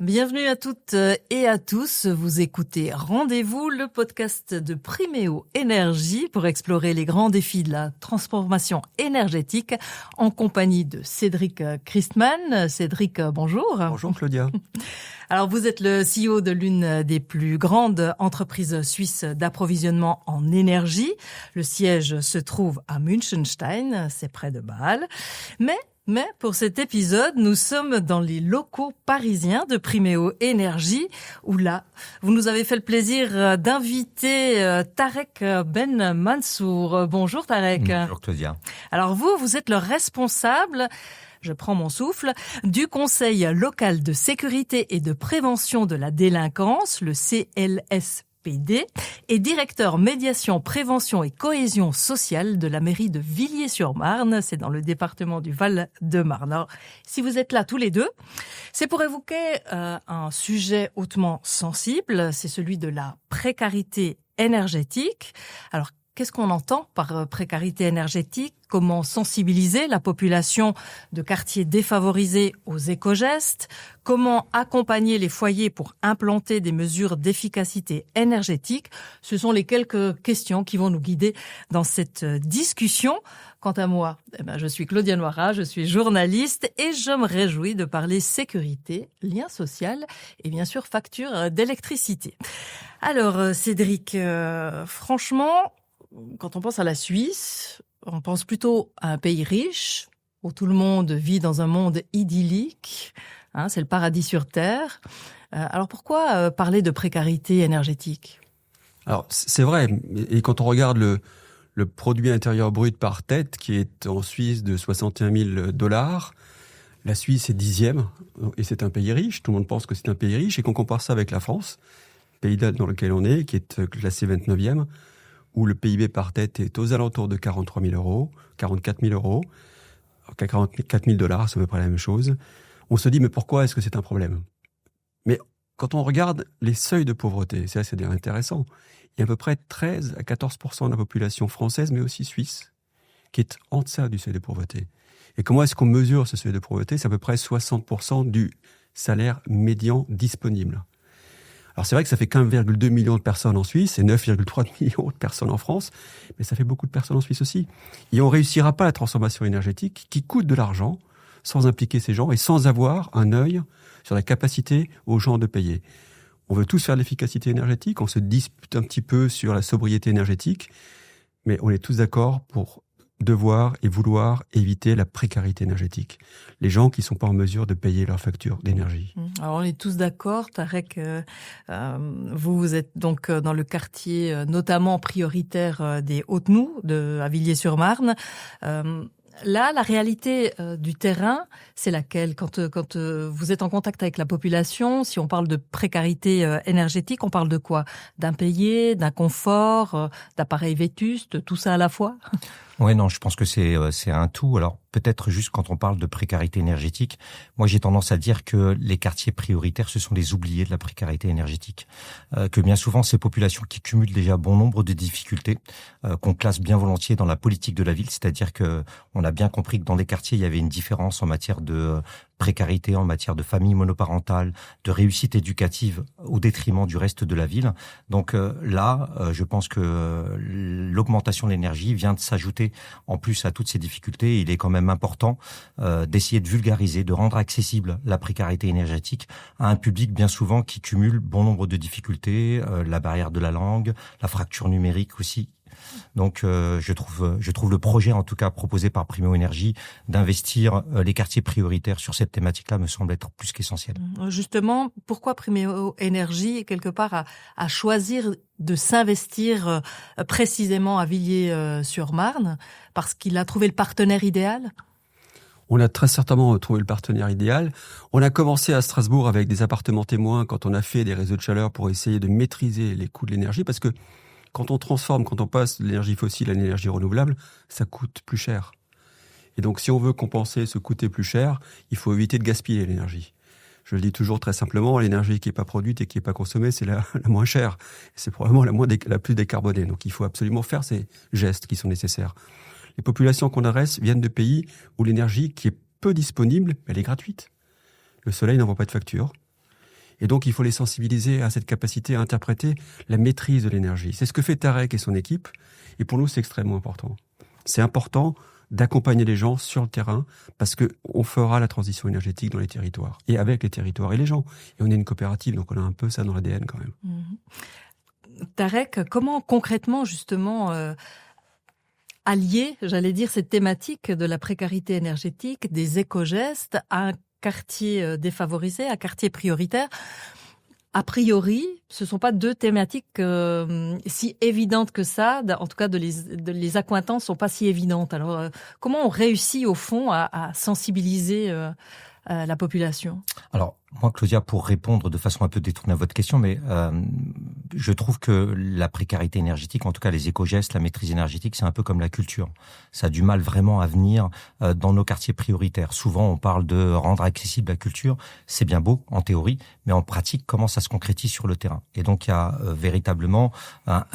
Bienvenue à toutes et à tous. Vous écoutez Rendez-vous, le podcast de Priméo Énergie pour explorer les grands défis de la transformation énergétique en compagnie de Cédric Christman. Cédric, bonjour. Bonjour Claudia. Alors vous êtes le CEO de l'une des plus grandes entreprises suisses d'approvisionnement en énergie. Le siège se trouve à Münchenstein, c'est près de Bâle. Mais pour cet épisode, nous sommes dans les locaux parisiens de Priméo Énergie, où là, vous nous avez fait le plaisir d'inviter Tarek Ben Mansour. Bonjour Tarek. Bonjour Claudia. Alors vous êtes le responsable, je prends mon souffle, du Conseil local de sécurité et de prévention de la délinquance, le CLSPD, et directeur médiation, prévention et cohésion sociale de la mairie de Villiers-sur-Marne, c'est dans le département du Val-de-Marne. Alors, si vous êtes là tous les deux, c'est pour évoquer un sujet hautement sensible, c'est celui de la précarité énergétique. Alors, qu'est-ce qu'on entend par précarité énergétique? Comment sensibiliser la population de quartiers défavorisés aux éco-gestes? Comment accompagner les foyers pour implanter des mesures d'efficacité énergétique? Ce sont les quelques questions qui vont nous guider dans cette discussion. Quant à moi, je suis Claudia Noira, je suis journaliste et je me réjouis de parler sécurité, lien social et bien sûr facture d'électricité. Alors Cédric, franchement, quand on pense à la Suisse, on pense plutôt à un pays riche, où tout le monde vit dans un monde idyllique, c'est le paradis sur Terre. Alors pourquoi parler de précarité énergétique? Alors c'est vrai, et quand on regarde le produit intérieur brut par tête, qui est en Suisse de 61 000 $, la Suisse est 10e, et c'est un pays riche, tout le monde pense que c'est un pays riche, et qu'on compare ça avec la France, pays dans lequel on est, qui est classé 29e, où le PIB par tête est aux alentours de 43 000 €, 44 000 €, 44 000 $, c'est à peu près la même chose. On se dit, mais pourquoi est-ce que c'est un problème? Mais quand on regarde les seuils de pauvreté, c'est assez intéressant, il y a à peu près 13 à 14% de la population française, mais aussi suisse, qui est en deçà du seuil de pauvreté. Et comment est-ce qu'on mesure ce seuil de pauvreté? C'est à peu près 60% du salaire médian disponible. Alors c'est vrai que ça fait 1,2 million de personnes en Suisse et 9,3 millions de personnes en France, mais ça fait beaucoup de personnes en Suisse aussi. Et on ne réussira pas la transformation énergétique qui coûte de l'argent sans impliquer ces gens et sans avoir un œil sur la capacité aux gens de payer. On veut tous faire de l'efficacité énergétique, on se dispute un petit peu sur la sobriété énergétique, mais on est tous d'accord pour devoir et vouloir éviter la précarité énergétique. Les gens qui ne sont pas en mesure de payer leurs factures d'énergie. Alors on est tous d'accord, Tarek, vous êtes donc dans le quartier notamment prioritaire des Hautes-Noux, à Villiers-sur-Marne. Là, la réalité du terrain, c'est laquelle? Quand vous êtes en contact avec la population, si on parle de précarité énergétique, on parle de quoi? D'impayés, d'inconfort, d'appareils vétustes, tout ça à la fois? Ouais, non, je pense que c'est un tout. Alors peut-être juste quand on parle de précarité énergétique, moi j'ai tendance à dire que les quartiers prioritaires, ce sont les oubliés de la précarité énergétique. Que bien souvent ces populations qui cumulent déjà bon nombre de difficultés, qu'on classe bien volontiers dans la politique de la ville, c'est-à-dire que on a bien compris que dans les quartiers il y avait une différence en matière de précarité, en matière de famille monoparentale, de réussite éducative au détriment du reste de la ville. Donc là, je pense que l'augmentation de l'énergie vient de s'ajouter en plus à toutes ces difficultés. Il est quand même important d'essayer de vulgariser, de rendre accessible la précarité énergétique à un public bien souvent qui cumule bon nombre de difficultés, la barrière de la langue, la fracture numérique aussi. Donc je trouve le projet en tout cas proposé par Priméo Énergie d'investir les quartiers prioritaires sur cette thématique-là me semble être plus qu'essentiel. Justement, pourquoi Priméo Énergie quelque part à choisir de s'investir précisément à Villiers-sur-Marne? Parce qu'il a trouvé le partenaire idéal? On a très certainement trouvé le partenaire idéal. On a commencé à Strasbourg avec des appartements témoins quand on a fait des réseaux de chaleur pour essayer de maîtriser les coûts de l'énergie, parce que quand on transforme, quand on passe de l'énergie fossile à l'énergie renouvelable, ça coûte plus cher. Et donc, si on veut compenser ce coûter plus cher, il faut éviter de gaspiller l'énergie. Je le dis toujours très simplement, l'énergie qui n'est pas produite et qui n'est pas consommée, c'est la moins chère. C'est probablement la plus décarbonée. Donc, il faut absolument faire ces gestes qui sont nécessaires. Les populations qu'on adresse viennent de pays où l'énergie qui est peu disponible, elle est gratuite. Le soleil n'envoie pas de facture. Et donc, il faut les sensibiliser à cette capacité à interpréter la maîtrise de l'énergie. C'est ce que fait Tarek et son équipe. Et pour nous, c'est extrêmement important. C'est important d'accompagner les gens sur le terrain parce que on fera la transition énergétique dans les territoires et avec les territoires et les gens. Et on est une coopérative, donc on a un peu ça dans l'ADN quand même. Tarek, comment concrètement, justement, allier, j'allais dire, cette thématique de la précarité énergétique, des éco-gestes à un quartier défavorisé, un quartier prioritaire? A priori, ce ne sont pas deux thématiques si évidentes que ça. En tout cas, les accointances ne sont pas si évidentes. Alors, comment on réussit, au fond, à sensibiliser la population? Alors, moi, Claudia, pour répondre de façon un peu détournée à votre question, mais je trouve que la précarité énergétique, en tout cas les éco-gestes, la maîtrise énergétique, c'est un peu comme la culture. Ça a du mal vraiment à venir dans nos quartiers prioritaires. Souvent, on parle de rendre accessible la culture. C'est bien beau, en théorie, mais en pratique, comment ça se concrétise sur le terrain? Et donc, il y a véritablement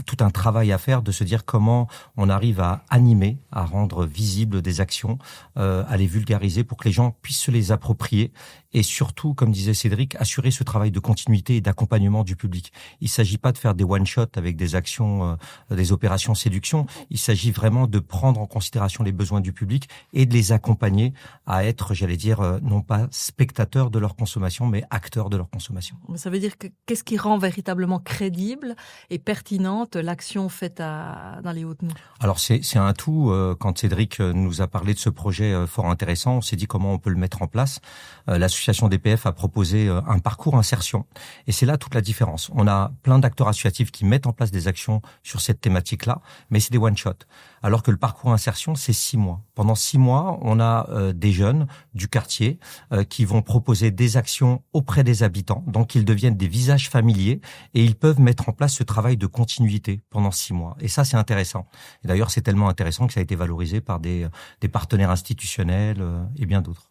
tout un travail à faire de se dire comment on arrive à animer, à rendre visibles des actions, à les vulgariser pour que les gens puissent se les approprier et surtout, comme disait Cédric, assurer ce travail de continuité et d'accompagnement du public. Il ne s'agit pas de faire des one-shot avec des actions, des opérations séduction. Il s'agit vraiment de prendre en considération les besoins du public et de les accompagner à être, j'allais dire, non pas spectateurs de leur consommation, mais acteurs de leur consommation. Ça veut dire que qu'est-ce qui rend véritablement crédible et pertinente l'action faite dans les Hautes-Noues? Alors c'est un tout. Quand Cédric nous a parlé de ce projet fort intéressant, on s'est dit comment on peut le mettre en place. L'association DPF a proposé un parcours insertion. Et c'est là toute la différence. On a plein d'acteurs associatifs qui mettent en place des actions sur cette thématique-là, mais c'est des one-shot. Alors que le parcours insertion, c'est 6 mois. Pendant 6 mois, on a des jeunes du quartier qui vont proposer des actions auprès des habitants. Donc, ils deviennent des visages familiers et ils peuvent mettre en place ce travail de continuité pendant 6 mois. Et ça, c'est intéressant. Et d'ailleurs, c'est tellement intéressant que ça a été valorisé par des partenaires institutionnels et bien d'autres.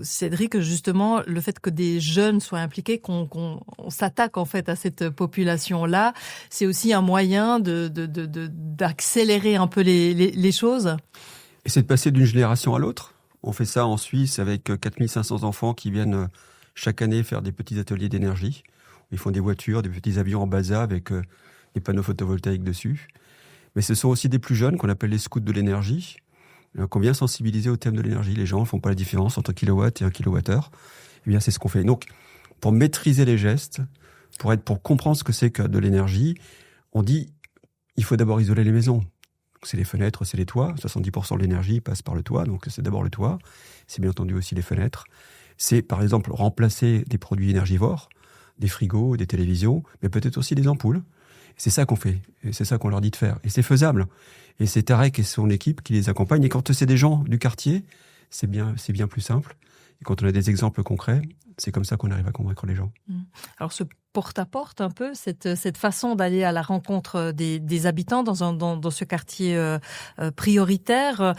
Cédric, justement, le fait que des jeunes soient impliqués, qu'on s'attaque en fait à cette population-là, c'est aussi un moyen d'accélérer un peu les choses. Et c'est de passer d'une génération à l'autre. On fait ça en Suisse avec 4500 enfants qui viennent chaque année faire des petits ateliers d'énergie. Ils font des voitures, des petits avions en basa avec des panneaux photovoltaïques dessus. Mais ce sont aussi des plus jeunes qu'on appelle les scouts de l'énergie, qu'on vient sensibiliser au thème de l'énergie. Les gens ne font pas la différence entre kilowatt et 1 kilowattheure. Eh bien, c'est ce qu'on fait. Donc, pour maîtriser les gestes, pour comprendre ce que c'est que de l'énergie, on dit, il faut d'abord isoler les maisons. C'est les fenêtres, c'est les toits. 70% de l'énergie passe par le toit, donc c'est d'abord le toit. C'est bien entendu aussi les fenêtres. C'est, par exemple, remplacer des produits énergivores, des frigos, des télévisions, mais peut-être aussi des ampoules. C'est ça qu'on fait, et c'est ça qu'on leur dit de faire. Et c'est faisable. Et c'est Tarek et son équipe qui les accompagnent. Et quand c'est des gens du quartier, c'est bien plus simple. Et quand on a des exemples concrets, c'est comme ça qu'on arrive à convaincre les gens. Alors ce porte-à-porte un peu, cette façon d'aller à la rencontre des habitants dans ce quartier prioritaire,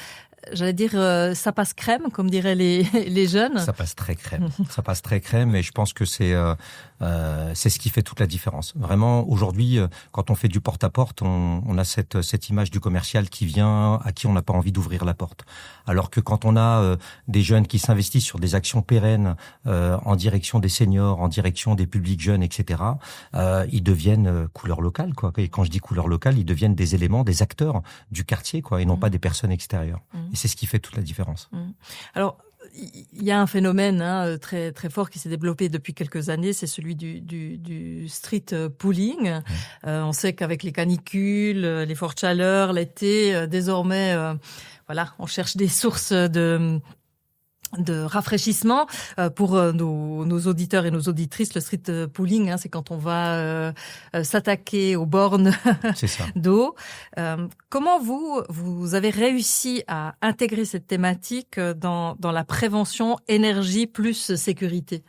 j'allais dire, ça passe crème, comme diraient les jeunes. Ça passe très crème. Ça passe très crème, et je pense que c'est ce qui fait toute la différence. Vraiment, aujourd'hui, quand on fait du porte-à-porte, on a cette image du commercial qui vient, à qui on n'a pas envie d'ouvrir la porte. Alors que quand on a des jeunes qui s'investissent sur des actions pérennes en direction des seniors, en direction des publics jeunes, etc., ils deviennent couleur locale, quoi. Et quand je dis couleur locale, ils deviennent des éléments, des acteurs du quartier, quoi, et non pas des personnes extérieures. Et c'est ce qui fait toute la différence. Alors, il y a un phénomène très très fort qui s'est développé depuis quelques années, c'est celui du street pooling. On sait qu'avec les canicules, les fortes chaleurs, l'été, désormais, voilà, on cherche des sources de rafraîchissement pour nos auditeurs et nos auditrices. Le street pooling, c'est quand on va s'attaquer aux bornes d'eau. Comment vous avez réussi à intégrer cette thématique dans la prévention énergie plus sécurité ?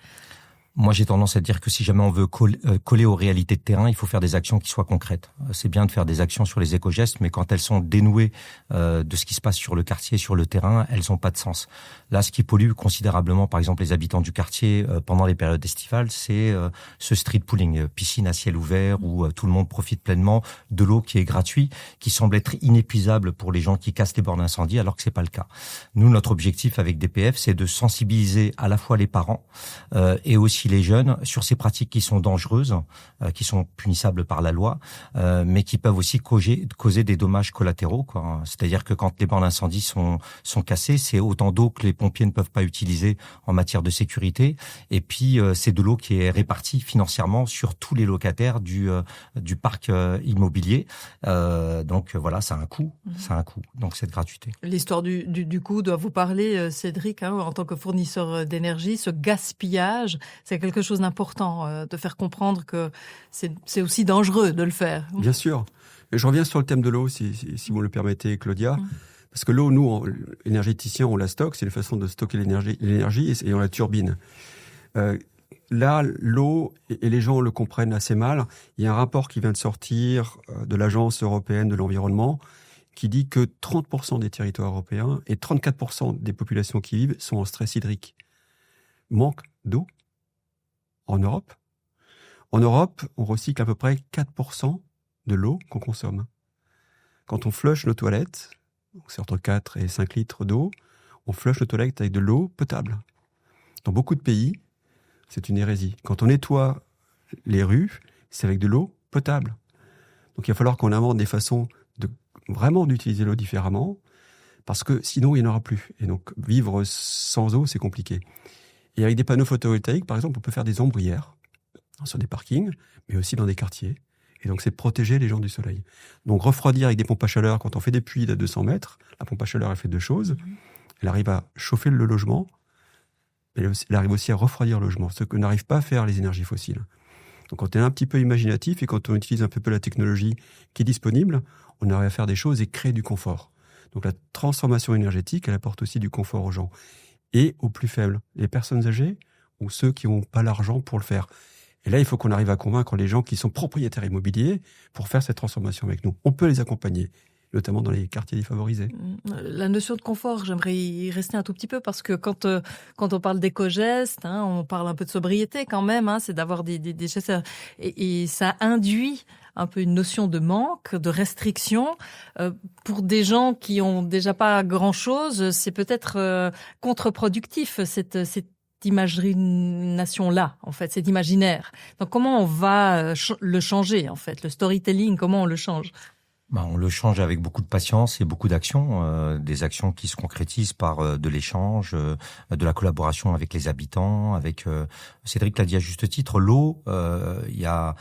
Moi, j'ai tendance à dire que si jamais on veut coller aux réalités de terrain, il faut faire des actions qui soient concrètes. C'est bien de faire des actions sur les éco-gestes, mais quand elles sont dénouées de ce qui se passe sur le quartier, sur le terrain, elles n'ont pas de sens. Là, ce qui pollue considérablement, par exemple, les habitants du quartier pendant les périodes estivales, c'est ce street pooling, piscine à ciel ouvert, où tout le monde profite pleinement de l'eau qui est gratuite, qui semble être inépuisable pour les gens qui cassent les bornes d'incendie, alors que c'est pas le cas. Nous, notre objectif avec DPF, c'est de sensibiliser à la fois les parents et aussi les jeunes sur ces pratiques qui sont dangereuses, qui sont punissables par la loi, mais qui peuvent aussi causer des dommages collatéraux, quoi. C'est-à-dire que quand les bornes d'incendie sont cassées, c'est autant d'eau que les pompiers ne peuvent pas utiliser en matière de sécurité. Et puis c'est de l'eau qui est répartie financièrement sur tous les locataires du parc immobilier. Donc voilà, ça a un coût. Ça a un coût. Donc cette gratuité. L'histoire du coût doit vous parler, Cédric, en tant que fournisseur d'énergie. Ce gaspillage, c'est quelque chose d'important, de faire comprendre que c'est aussi dangereux de le faire. Bien sûr. Et je reviens sur le thème de l'eau, si vous le permettez, Claudia. Parce que l'eau, nous, énergéticiens, on la stocke. C'est une façon de stocker l'énergie et on la turbine. Là, l'eau, et les gens le comprennent assez mal, il y a un rapport qui vient de sortir de l'Agence européenne de l'environnement qui dit que 30% des territoires européens et 34% des populations qui vivent sont en stress hydrique. Manque d'eau en Europe. En Europe, on recycle à peu près 4% de l'eau qu'on consomme. Quand on flush nos toilettes, c'est entre 4 et 5 litres d'eau, on flush nos toilettes avec de l'eau potable. Dans beaucoup de pays, c'est une hérésie. Quand on nettoie les rues, c'est avec de l'eau potable. Donc il va falloir qu'on invente des façons vraiment d'utiliser l'eau différemment, parce que sinon il n'y en aura plus. Et donc vivre sans eau, c'est compliqué. Et avec des panneaux photovoltaïques, par exemple, on peut faire des ombrières sur des parkings, mais aussi dans des quartiers. Et donc c'est de protéger les gens du soleil. Donc refroidir avec des pompes à chaleur, quand on fait des puits d'à 200 mètres, la pompe à chaleur, elle fait deux choses. Elle arrive à chauffer le logement, mais elle arrive aussi à refroidir le logement, ce que n'arrivent pas à faire les énergies fossiles. Donc quand on est un petit peu imaginatif et quand on utilise un peu la technologie qui est disponible, on arrive à faire des choses et créer du confort. Donc la transformation énergétique, elle apporte aussi du confort aux gens. Et aux plus faibles, les personnes âgées ou ceux qui n'ont pas l'argent pour le faire. Et là, il faut qu'on arrive à convaincre les gens qui sont propriétaires immobiliers pour faire cette transformation avec nous. On peut les accompagner, notamment dans les quartiers défavorisés. La notion de confort, j'aimerais y rester un tout petit peu parce que quand on parle d'éco-gestes, on parle un peu de sobriété quand même, c'est d'avoir des gestes et ça induit un peu une notion de manque, de restriction. Pour des gens qui ont déjà pas grand-chose, c'est peut-être contre-productif cette imagination-là, en fait, cet imaginaire. Donc comment on va le changer, en fait, le storytelling, comment on le change ? On le change avec beaucoup de patience et beaucoup d'actions, des actions qui se concrétisent par de l'échange, de la collaboration avec les habitants, avec Cédric l'a dit à juste titre, l'eau, il y a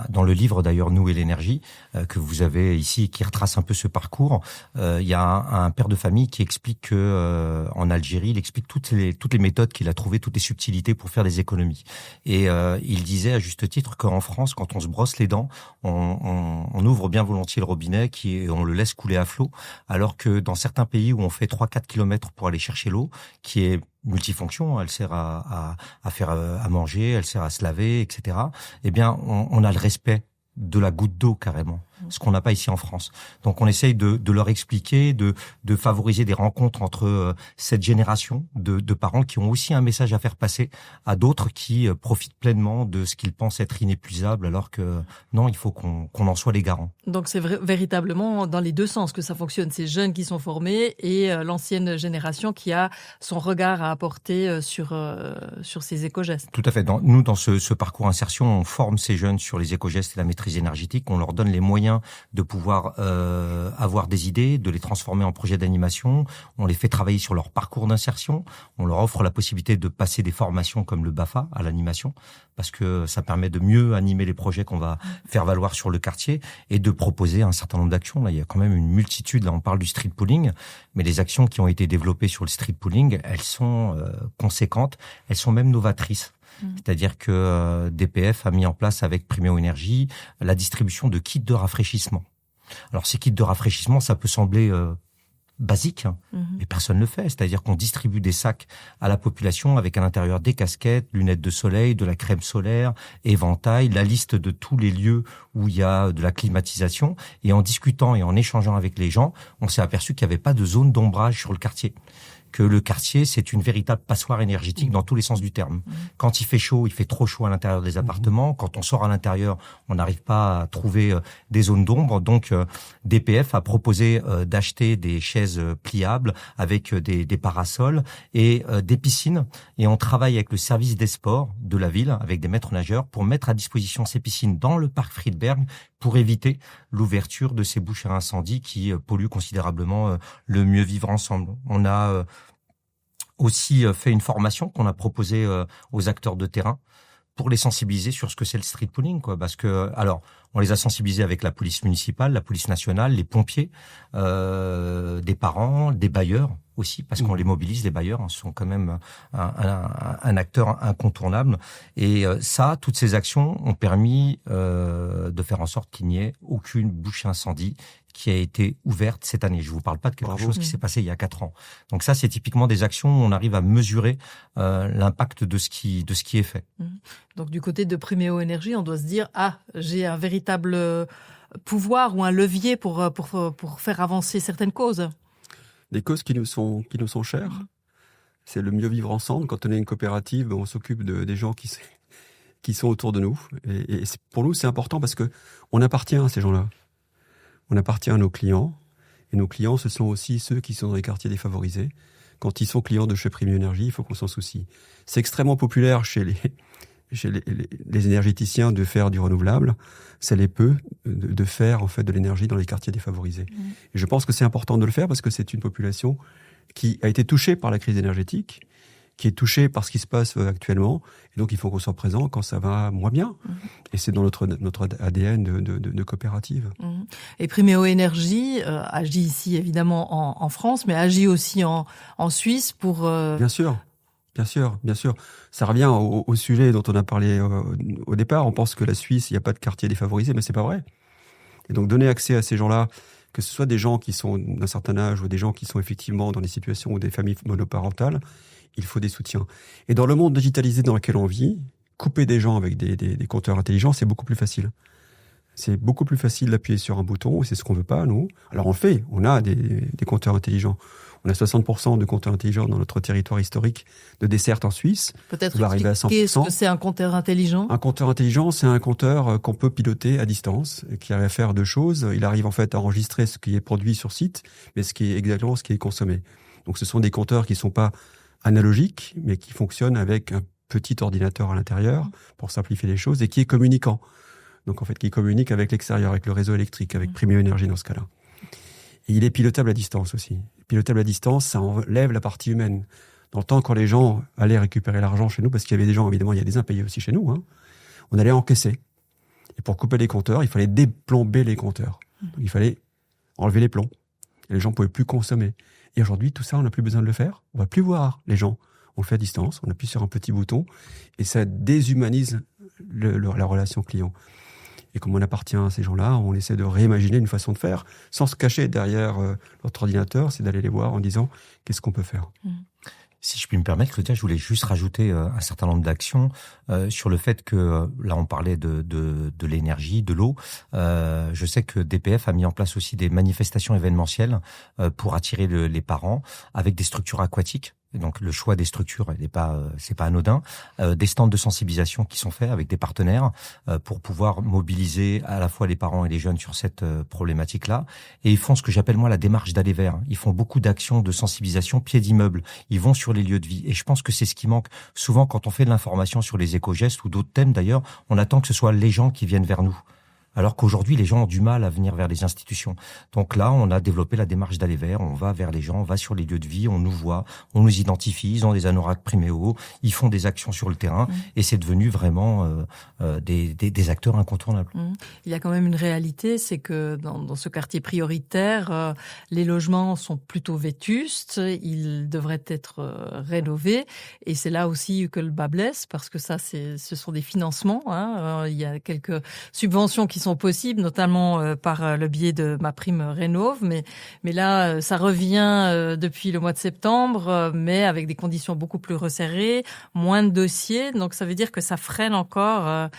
dans le livre d'ailleurs Nous et l'énergie que vous avez ici qui retrace un peu ce parcours, il y a un père de famille qui explique que en Algérie, il explique toutes les méthodes qu'il a trouvées, toutes les subtilités pour faire des économies. Et il disait à juste titre qu'en France, quand on se brosse les dents, on ouvre bien volontiers le robinet et on le laisse couler à flot, alors que dans certains pays où on fait 3-4 kilomètres pour aller chercher l'eau, qui est multifonction, elle sert à faire à manger, elle sert à se laver, etc. Eh bien, on a le respect de la goutte d'eau carrément, ce qu'on n'a pas ici en France. Donc on essaye de leur expliquer, de favoriser des rencontres entre cette génération de parents qui ont aussi un message à faire passer à d'autres qui profitent pleinement de ce qu'ils pensent être inépuisable, alors que non, il faut qu'on en soit les garants. Donc c'est véritablement dans les deux sens que ça fonctionne. Ces jeunes qui sont formés et l'ancienne génération qui a son regard à apporter sur ces éco-gestes. Tout à fait. Dans ce parcours insertion, on forme ces jeunes sur les éco-gestes et la maîtrise énergétique. On leur donne les moyens de pouvoir avoir des idées, de les transformer en projets d'animation. On les fait travailler sur leur parcours d'insertion. On leur offre la possibilité de passer des formations comme le BAFA à l'animation, parce que ça permet de mieux animer les projets qu'on va faire valoir sur le quartier et de proposer un certain nombre d'actions. Là, il y a quand même une multitude. Là, on parle du street pooling, mais les actions qui ont été développées sur le street pooling, elles sont conséquentes, elles sont même novatrices. C'est-à-dire que DPF a mis en place avec Priméo Énergie la distribution de kits de rafraîchissement. Alors ces kits de rafraîchissement, ça peut sembler basique, mais personne ne le fait. C'est-à-dire qu'on distribue des sacs à la population avec à l'intérieur des casquettes, lunettes de soleil, de la crème solaire, éventail, la liste de tous les lieux où il y a de la climatisation. Et en discutant et en échangeant avec les gens, on s'est aperçu qu'il n'y avait pas de zone d'ombrage sur le quartier. que le quartier, c'est une véritable passoire énergétique dans tous les sens du terme. Quand il fait chaud, il fait trop chaud à l'intérieur des appartements. Quand on sort à l'intérieur, on n'arrive pas à trouver des zones d'ombre. Donc, DPF a proposé d'acheter des chaises pliables avec des parasols et des piscines. Et on travaille avec le service des sports de la ville, avec des maîtres nageurs, pour mettre à disposition ces piscines dans le parc Friedberg pour éviter l'ouverture de ces bouches à incendie qui polluent considérablement le mieux vivre ensemble. On a aussi fait une formation qu'on a proposée aux acteurs de terrain pour les sensibiliser sur ce que c'est le street pooling, quoi. Parce que, alors, on les a sensibilisés avec la police municipale, la police nationale, les pompiers, des parents, des bailleurs aussi, parce qu'on les mobilise, les bailleurs, hein, sont quand même un acteur incontournable. Et toutes ces actions ont permis de faire en sorte qu'il n'y ait aucune bouche à incendie qui a été ouverte cette année. Je vous parle pas de quelque chose qui s'est passé il y a 4 ans. Donc ça, c'est typiquement des actions où on arrive à mesurer l'impact de ce qui est fait. Donc du côté de Priméo Énergie, on doit se dire j'ai un véritable pouvoir ou un levier pour faire avancer certaines causes. Des causes qui nous sont chères. C'est le mieux vivre ensemble. Quand on est une coopérative, on s'occupe des gens qui sont autour de nous. Et pour nous, c'est important parce que on appartient à ces gens-là. On appartient à nos clients. Et nos clients, ce sont aussi ceux qui sont dans les quartiers défavorisés. Quand ils sont clients de chez Priméo Énergie, il faut qu'on s'en soucie. C'est extrêmement populaire chez les énergéticiens de faire du renouvelable. Ça les peut de faire en fait de l'énergie dans les quartiers défavorisés. Et je pense que c'est important de le faire parce que c'est une population qui a été touchée par la crise énergétique, qui est touchée par ce qui se passe actuellement. Et donc, il faut qu'on soit présent quand ça va moins bien. Et c'est dans notre ADN de coopérative. Et Priméo Énergie agit ici, évidemment, en France, mais agit aussi en Suisse pour... Bien sûr. Ça revient au sujet dont on a parlé au départ. On pense que la Suisse, il n'y a pas de quartier défavorisé, mais c'est pas vrai. Et donc, donner accès à ces gens-là, que ce soit des gens qui sont d'un certain âge ou des gens qui sont effectivement dans des situations ou des familles monoparentales, il faut des soutiens. Et dans le monde digitalisé dans lequel on vit, couper des gens avec des compteurs intelligents, c'est beaucoup plus facile. C'est beaucoup plus facile d'appuyer sur un bouton, et c'est ce qu'on veut pas, nous. Alors on le fait, on a des compteurs intelligents. On a 60% de compteurs intelligents dans notre territoire historique de desserte en Suisse. Peut-être expliquer ce que c'est un compteur intelligent. Un compteur intelligent, c'est un compteur qu'on peut piloter à distance, qui arrive à faire 2 choses. Il arrive en fait à enregistrer ce qui est produit sur site, mais exactement ce qui est consommé. Donc ce sont des compteurs qui sont pas analogiques, mais qui fonctionnent avec un petit ordinateur à l'intérieur pour simplifier les choses et qui est communicant. Donc en fait, qui communique avec l'extérieur, avec le réseau électrique, avec Priméo Énergie dans ce cas-là. Et il est pilotable à distance aussi. Pilotable à distance, ça enlève la partie humaine. Dans le temps, quand les gens allaient récupérer l'argent chez nous, parce qu'il y avait des gens, évidemment, il y a des impayés aussi chez nous, on allait encaisser. Et pour couper les compteurs, il fallait déplomber les compteurs. Donc, il fallait enlever les plombs. Et les gens ne pouvaient plus consommer. Et aujourd'hui, tout ça, on n'a plus besoin de le faire. On ne va plus voir les gens. On le fait à distance, on appuie sur un petit bouton et ça déshumanise la relation client. Et comme on appartient à ces gens-là, on essaie de réimaginer une façon de faire sans se cacher derrière notre ordinateur, c'est d'aller les voir en disant qu'est-ce qu'on peut faire. Si je puis me permettre, Claudia, je voulais juste rajouter un certain nombre d'actions sur le fait que, là on parlait de l'énergie, de l'eau. Je sais que DPF a mis en place aussi des manifestations événementielles pour attirer les parents avec des structures aquatiques. Et donc le choix des structures, c'est pas anodin. Des stands de sensibilisation qui sont faits avec des partenaires pour pouvoir mobiliser à la fois les parents et les jeunes sur cette problématique-là. Et ils font ce que j'appelle moi la démarche d'aller vers. Ils font beaucoup d'actions de sensibilisation pied d'immeuble. Ils vont sur les lieux de vie. Et je pense que c'est ce qui manque souvent quand on fait de l'information sur les éco-gestes ou d'autres thèmes d'ailleurs. On attend que ce soit les gens qui viennent vers nous. Alors qu'aujourd'hui, les gens ont du mal à venir vers les institutions. Donc là, on a développé la démarche d'aller vers, on va vers les gens, on va sur les lieux de vie, on nous voit, on nous identifie, ils ont des anoraks Priméo, ils font des actions sur le terrain, et c'est devenu vraiment des acteurs incontournables. Il y a quand même une réalité, c'est que dans ce quartier prioritaire, les logements sont plutôt vétustes, ils devraient être rénovés, et c'est là aussi que le bas blesse, parce que ça, ce sont des financements. Il y a quelques subventions qui sont possibles, notamment par le biais de ma prime Rénov', mais là, ça revient depuis le mois de septembre, mais avec des conditions beaucoup plus resserrées, moins de dossiers, donc ça veut dire que ça freine encore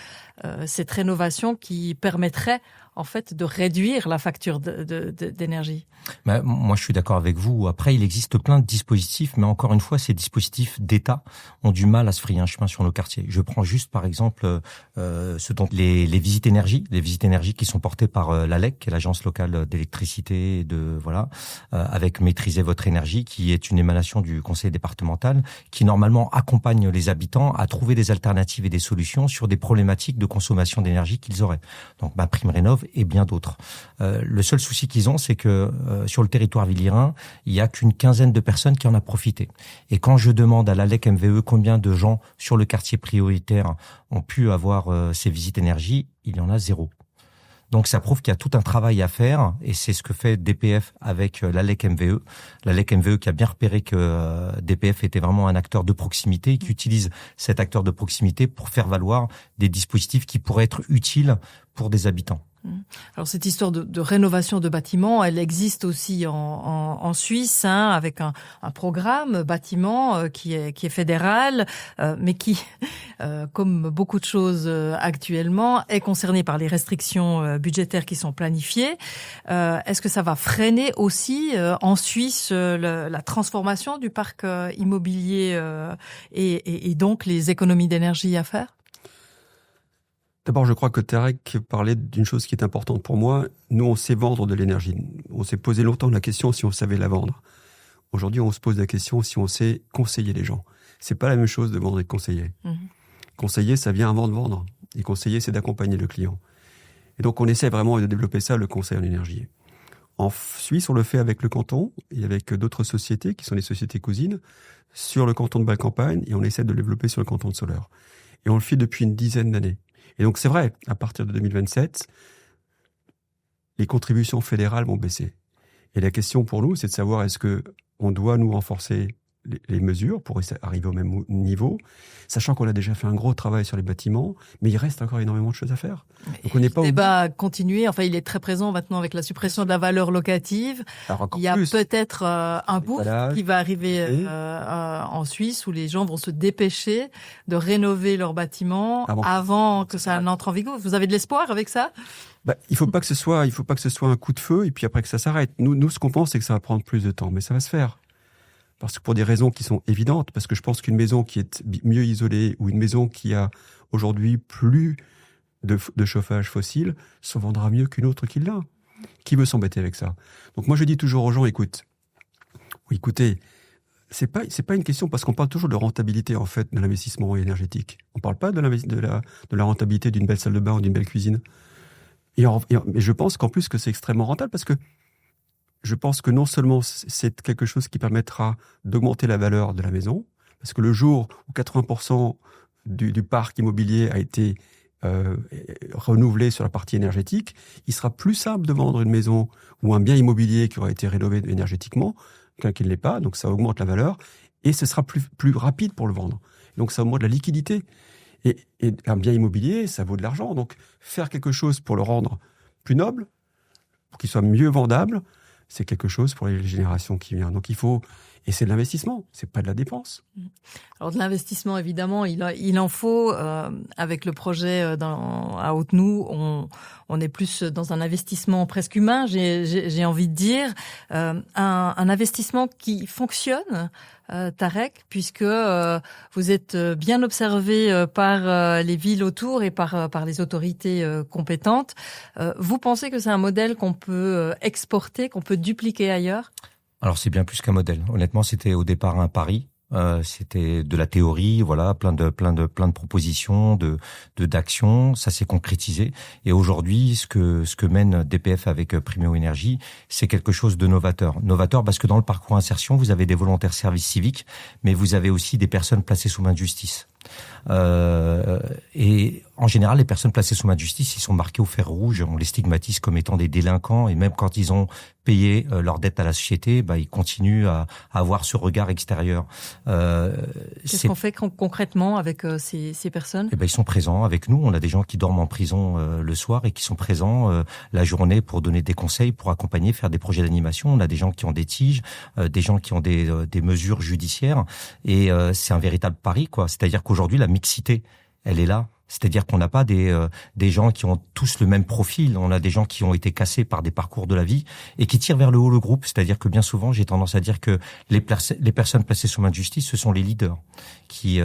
cette rénovation qui permettrait en fait, de réduire la facture d'énergie. Moi, je suis d'accord avec vous. Après, il existe plein de dispositifs, mais encore une fois, ces dispositifs d'État ont du mal à se frayer un chemin sur nos quartiers. Je prends juste, par exemple, les visites énergie, qui sont portées par l'ALEC, qui est l'agence locale d'électricité, avec Maîtriser votre énergie, qui est une émanation du conseil départemental, qui normalement accompagne les habitants à trouver des alternatives et des solutions sur des problématiques de consommation d'énergie qu'ils auraient. Donc, MaPrimeRénov' et bien d'autres. Le seul souci qu'ils ont, c'est que sur le territoire villiérain, il y a qu'une quinzaine de personnes qui en a profité. Et quand je demande à l'ALEC MVE combien de gens sur le quartier prioritaire ont pu avoir ces visites énergie, il y en a 0. Donc ça prouve qu'il y a tout un travail à faire, et c'est ce que fait DPF avec l'ALEC MVE. L'ALEC MVE qui a bien repéré que DPF était vraiment un acteur de proximité et qui utilise cet acteur de proximité pour faire valoir des dispositifs qui pourraient être utiles pour des habitants. Alors cette histoire de rénovation de bâtiments, elle existe aussi en Suisse, avec un programme bâtiment qui est fédéral, mais qui, comme beaucoup de choses actuellement, est concerné par les restrictions budgétaires qui sont planifiées. Est-ce que ça va freiner aussi en Suisse la transformation du parc immobilier et donc les économies d'énergie à faire ? D'abord, je crois que Tarek parlait d'une chose qui est importante pour moi. Nous, on sait vendre de l'énergie. On s'est posé longtemps la question si on savait la vendre. Aujourd'hui, on se pose la question si on sait conseiller les gens. C'est pas la même chose de vendre et de conseiller. Conseiller, ça vient avant de vendre. Et conseiller, c'est d'accompagner le client. Et donc, on essaie vraiment de développer ça, le conseil en énergie. En Suisse, on le fait avec le canton et avec d'autres sociétés qui sont les sociétés cousines sur le canton de Bâle-Campagne, et on essaie de le développer sur le canton de Soleure. Et on le fait depuis une dizaine d'années. Et donc, c'est vrai, à partir de 2027, les contributions fédérales vont baisser. Et la question pour nous, c'est de savoir est-ce que on doit nous renforcer les mesures pour arriver au même niveau, sachant qu'on a déjà fait un gros travail sur les bâtiments, mais il reste encore énormément de choses à faire. Donc on n'est pas le débat a continué, enfin il est très présent maintenant avec la suppression de la valeur locative. Il y a peut-être un boom qui va arriver en Suisse où les gens vont se dépêcher de rénover leurs bâtiments avant que ça n'entre en vigueur. Vous avez de l'espoir avec ça ? Il faut pas que ce soit un coup de feu et puis après que ça s'arrête. Nous, ce qu'on pense, c'est que ça va prendre plus de temps, mais ça va se faire. Parce que pour des raisons qui sont évidentes, parce que je pense qu'une maison qui est mieux isolée ou une maison qui a aujourd'hui plus de chauffage fossile se vendra mieux qu'une autre qui l'a. Qui veut s'embêter avec ça ? Donc moi je dis toujours aux gens, écoutez, c'est pas une question, parce qu'on parle toujours de rentabilité en fait de l'investissement énergétique. On parle pas de la rentabilité d'une belle salle de bain ou d'une belle cuisine. Et je pense qu'en plus que c'est extrêmement rentable, parce que je pense que non seulement c'est quelque chose qui permettra d'augmenter la valeur de la maison, parce que le jour où 80% du parc immobilier a été renouvelé sur la partie énergétique, il sera plus simple de vendre une maison ou un bien immobilier qui aura été rénové énergétiquement qu'un qui ne l'est pas, donc ça augmente la valeur, et ce sera plus rapide pour le vendre. Donc ça augmente la liquidité. Et un bien immobilier, ça vaut de l'argent, donc faire quelque chose pour le rendre plus noble, pour qu'il soit mieux vendable, c'est quelque chose pour les générations qui viennent. Donc il faut, et c'est de l'investissement, c'est pas de la dépense. Alors de l'investissement, évidemment, il en faut. Avec le projet à Hautenoux, on est plus dans un investissement presque humain, j'ai envie de dire, un investissement qui fonctionne. Tarek, puisque vous êtes bien observé par les villes autour et par les autorités compétentes. Vous pensez que c'est un modèle qu'on peut exporter, qu'on peut dupliquer ailleurs ? Alors c'est bien plus qu'un modèle. Honnêtement, c'était au départ un pari. C'était de la théorie, voilà, plein de propositions, d'actions, ça s'est concrétisé. Et aujourd'hui, ce que mène DPF avec Primeo Énergie, c'est quelque chose de novateur. Novateur parce que dans le parcours insertion, vous avez des volontaires service civique, mais vous avez aussi des personnes placées sous main de justice. Et en général, les personnes placées sous main de justice, ils sont marqués au fer rouge, on les stigmatise comme étant des délinquants, et même quand ils ont payé leur dette à la société, ils continuent à avoir ce regard extérieur. Qu'est-ce qu'on fait concrètement avec ces personnes ? Ils sont présents avec nous. On a des gens qui dorment en prison le soir et qui sont présents la journée pour donner des conseils, pour accompagner, faire des projets d'animation. On a des gens qui ont des tiges, des gens qui ont des mesures judiciaires, et c'est un véritable pari, quoi. C'est-à-dire qu'aujourd'hui, la mixité, elle est là. C'est-à-dire qu'on n'a pas des gens qui ont tous le même profil. On a des gens qui ont été cassés par des parcours de la vie et qui tirent vers le haut le groupe. C'est-à-dire que bien souvent, j'ai tendance à dire que les personnes placées sous main de justice, ce sont les leaders qui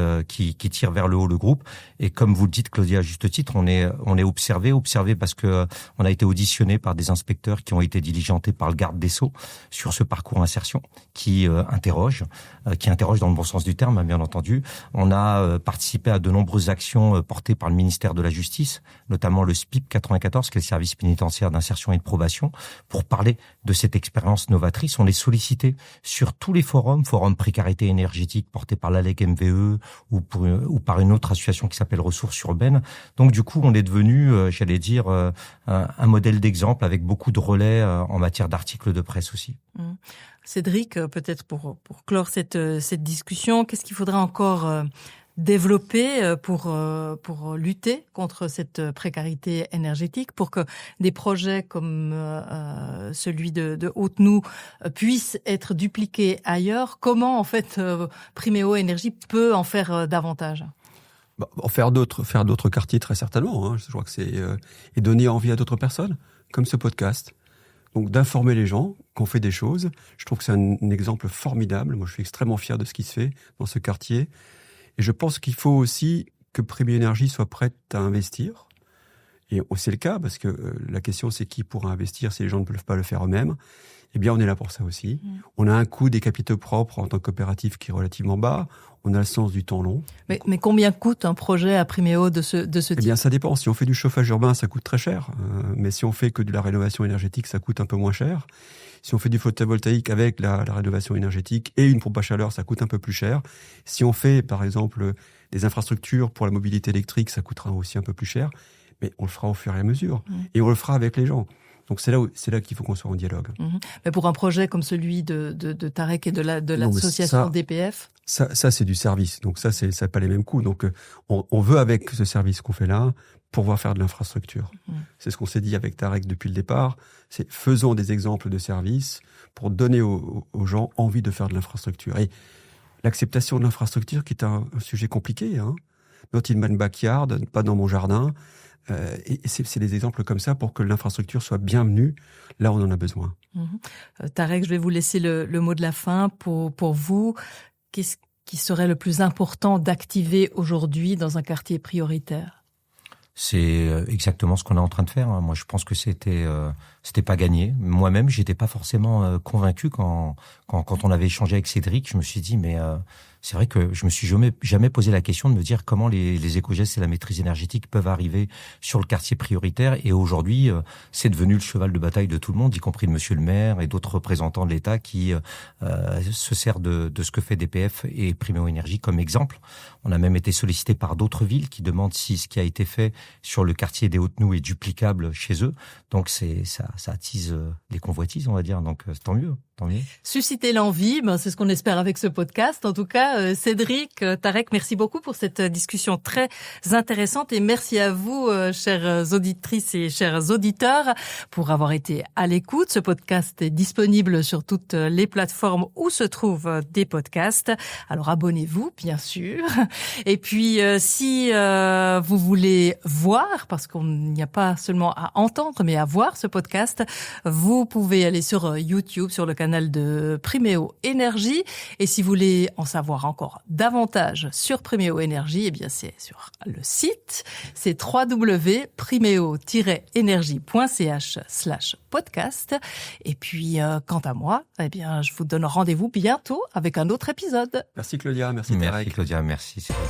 tirent vers le haut le groupe. Et comme vous le dites, Claudia, à juste titre, on est observé parce que on a été auditionné par des inspecteurs qui ont été diligentés par le garde des Sceaux sur ce parcours insertion qui interroge dans le bon sens du terme, bien entendu. On a participé à de nombreuses actions portées par le ministère de la Justice, notamment le SPIP 94, qui est le service pénitentiaire d'insertion et de probation, pour parler de cette expérience novatrice. On est sollicité sur tous les forums précarité énergétique portés par l'ALEC MVE ou par une autre association qui s'appelle Ressources Urbaines. Donc du coup, on est devenu, un modèle d'exemple avec beaucoup de relais en matière d'articles de presse aussi. Cédric, peut-être pour clore cette discussion, qu'est-ce qu'il faudra encore développer pour lutter contre cette précarité énergétique, pour que des projets comme celui de Hautenoux puissent être dupliqués ailleurs? Comment en fait Priméo Énergie peut en faire davantage? Faire d'autres quartiers, très certainement. Hein. Je crois que c'est et donner envie à d'autres personnes, comme ce podcast. Donc d'informer les gens qu'on fait des choses. Je trouve que c'est un exemple formidable. Moi, je suis extrêmement fier de ce qui se fait dans ce quartier. Et je pense qu'il faut aussi que Priméo Énergie soit prête à investir. Et c'est le cas, parce que la question, c'est qui pourra investir si les gens ne peuvent pas le faire eux-mêmes. Eh bien, on est là pour ça aussi. On a un coût des capitaux propres en tant que coopérative qui est relativement bas. On a le sens du temps long. Mais combien coûte un projet à Priméo de ce type? Eh bien, ça dépend. Si on fait du chauffage urbain, ça coûte très cher. Mais si on fait que de la rénovation énergétique, ça coûte un peu moins cher. Si on fait du photovoltaïque avec la rénovation énergétique et une pompe à chaleur, ça coûte un peu plus cher. Si on fait, par exemple, des infrastructures pour la mobilité électrique, ça coûtera aussi un peu plus cher. Mais on le fera au fur et à mesure. Et on le fera avec les gens. Donc c'est là qu'il faut qu'on soit en dialogue. Mais pour un projet comme celui de Tarek et de l'association DPF, ça c'est du service. Donc ça n'a pas les mêmes coûts. Donc on veut avec ce service qu'on fait là pouvoir faire de l'infrastructure. C'est ce qu'on s'est dit avec Tarek depuis le départ. C'est faisons des exemples de services pour donner aux gens envie de faire de l'infrastructure. Et l'acceptation de l'infrastructure qui est un sujet compliqué. Not in my backyard, pas dans mon jardin. Et c'est des exemples comme ça pour que l'infrastructure soit bienvenue là où on en a besoin. Tarek, je vais vous laisser le mot de la fin. Pour vous, qu'est-ce qui serait le plus important d'activer aujourd'hui dans un quartier prioritaire? C'est exactement ce qu'on est en train de faire. Moi, je pense que c'était pas gagné. Moi-même, j'étais pas forcément convaincu quand on avait échangé avec Cédric. Je me suis dit, mais c'est vrai que je me suis jamais posé la question de me dire comment les éco-gestes et la maîtrise énergétique peuvent arriver sur le quartier prioritaire. Et aujourd'hui, c'est devenu le cheval de bataille de tout le monde, y compris de Monsieur le maire et d'autres représentants de l'État qui se servent de ce que fait DPF et Priméo Énergie comme exemple. On a même été sollicité par d'autres villes qui demandent si ce qui a été fait sur le quartier des Hautenoux est duplicable chez eux. Donc ça attise les convoitises, on va dire. Donc tant mieux. Susciter l'envie, c'est ce qu'on espère avec ce podcast. En tout cas, Cédric, Tarek, merci beaucoup pour cette discussion très intéressante et merci à vous, chères auditrices et chers auditeurs, pour avoir été à l'écoute. Ce podcast est disponible sur toutes les plateformes où se trouvent des podcasts. Alors abonnez-vous, bien sûr. Et puis, si vous voulez voir, parce qu'il n'y a pas seulement à entendre, mais à voir ce podcast, vous pouvez aller sur YouTube, sur le canal de Priméo Énergie. Et si vous voulez en savoir encore davantage sur Priméo Énergie, eh bien c'est sur le site, c'est www.primeo-energie.ch/podcast. Et puis quant à moi, eh bien je vous donne rendez-vous bientôt avec un autre épisode. Merci Claudia, merci Tarek. Merci Claudia, merci Cédric.